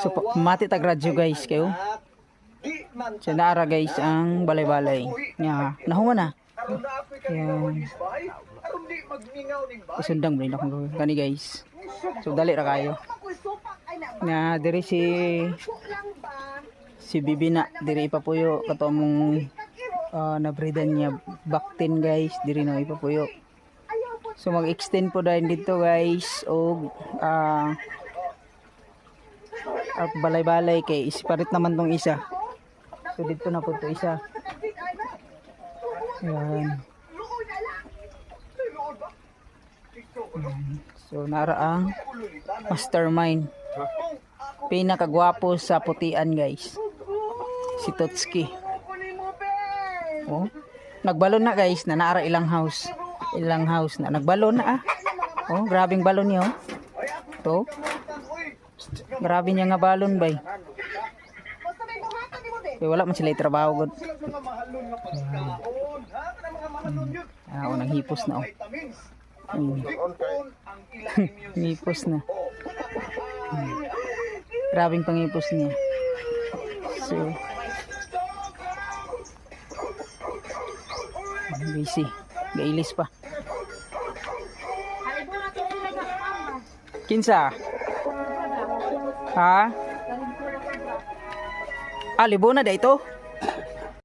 So mati tag radyo guys kayo. So naara guys ang balay-balay. Nya nahunga na. Yan. Isundang brin ako gani guys. So dali ra kayo. Na diri si Bibi na diri ipapuyo kato mong nabridan niya baktin guys diri na ipapuyo. So mag-extend po dahil dito guys og balay-balay kay isparit naman tong isa. So dito na po to isa. Yan. So nara ang mastermind. Pinakagwapo sa putian guys. Si Totski. Oh, nagbalon na guys na nara ilang house. Ilang house na nagbalon na ah. Oh, grabing balon niyo. To. Grabe niya nga balon bay. Kaya wala man sila trabaho gud. Unang hipos na oh. Hipos na. Grabing pangipos niya. So busy. Gailis pa. Kinsa? Ha? Libo na da ito?